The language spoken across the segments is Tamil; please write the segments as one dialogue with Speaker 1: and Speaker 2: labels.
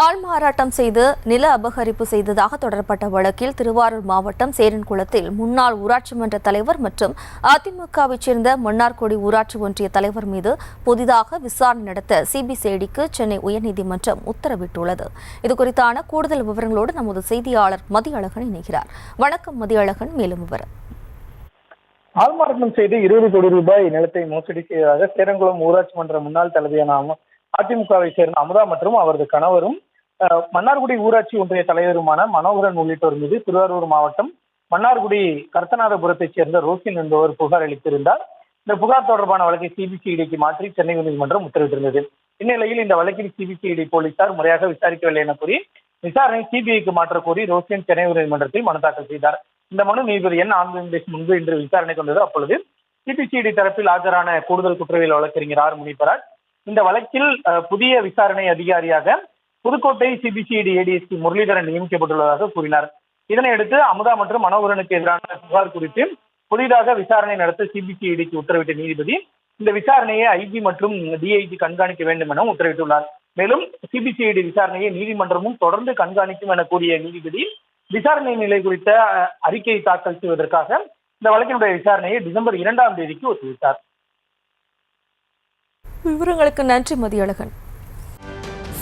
Speaker 1: ஆள்மாறாட்டம் செய்து நில அபகரிப்பு செய்ததாக தொடரப்பட்ட வழக்கில் திருவாரூர் மாவட்டம் சேரன்குளத்தில் முன்னாள் ஊராட்சி மன்ற தலைவர் மற்றும் அதிமுகவைச் சேர்ந்த மன்னார்குடி ஊராட்சி ஒன்றிய தலைவர் மீது புதிதாக விசாரணை நடத்த சிபிசிஐடிக்கு சென்னை உயர்நீதிமன்றம் உத்தரவிட்டுள்ளது. இதுகுறித்தான கூடுதல் விவரங்களோடு நமது செய்தியாளர் மதியழகன் இணைகிறார். வணக்கம் மதியழகன், மேலும் விவரம்.
Speaker 2: ஆள்மாறாட்டம் செய்து 20 கோடி ரூபாய் நிலத்தை மோசடி செய்ததாக சேரங்குளம் ஊராட்சி மன்ற முன்னாள் தலைவியான அதிமுகவை சேர்ந்த அமுதா மற்றும் அவரது கணவரும் மன்னார்குடி ஊராட்சி ஒன்றிய தலைவருமான மனோகரன் உள்ளிட்டோர் மீது திருவாரூர் மாவட்டம் மன்னார்குடி கர்த்தநாதபுரத்தைச் சேர்ந்த ரோசின் என்பவர் புகார் அளித்திருந்தார். இந்த புகார் தொடர்பான வழக்கை சிபிசிஐடிக்கு மாற்றி சென்னை உயர்நீதிமன்றம் உத்தரவிட்டிருந்தது. இந்நிலையில் இந்த வழக்கில் சிபிசிஐடி போலீசார் முறையாக விசாரிக்கவில்லை என கூறி விசாரணை சிபிஐக்கு மாற்ற கோரி ரோசின் சென்னை உயர்நீதிமன்றத்தில் மனு தாக்கல் செய்தார். இந்த மனு நீதிபதி என் ஆனந்த் முன்பு இன்று விசாரணை கொண்டது. அப்பொழுது சிபிசிஐடி தரப்பில் ஆஜரான கூடுதல் குற்றவியல் வழக்கறிஞர் ஆர் முனிப்பராஜ் இந்த வழக்கில் புதிய விசாரணை அதிகாரியாக புதுக்கோட்டை சிபிசிஐடி ஏடிஎஸ்பி முரளிதரன் நியமிக்கப்பட்டுள்ளதாக கூறினார். இதனையடுத்து அமுதா மற்றும் மனோகரனுக்கு எதிரான புகார் குறித்து புதிதாக விசாரணை நடத்த சிபிசிஐடிக்கு உத்தரவிட்ட நீதிபதி இந்த விசாரணையை ஐஜி மற்றும் டிஐஜி கண்காணிக்க வேண்டும் என உத்தரவிட்டுள்ளார். மேலும் சிபிசிஐடி விசாரணையை நீதிமன்றமும் தொடர்ந்து கண்காணிக்கும் என கூறிய நீதிபதி விசாரணை நிலை குறித்த அறிக்கையை தாக்கல் செய்வதற்காக இந்த வழக்கினுடைய விசாரணையை டிசம்பர் 2ஆம் தேதிக்கு ஒத்திவைத்தார்.
Speaker 1: விவரங்களுக்கு நன்றி மதியழகன்.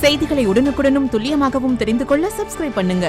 Speaker 3: செய்திகளை உடனுக்குடனும் துல்லியமாகவும் தெரிந்து கொள்ள சப்ஸ்கிரைப் பண்ணுங்க.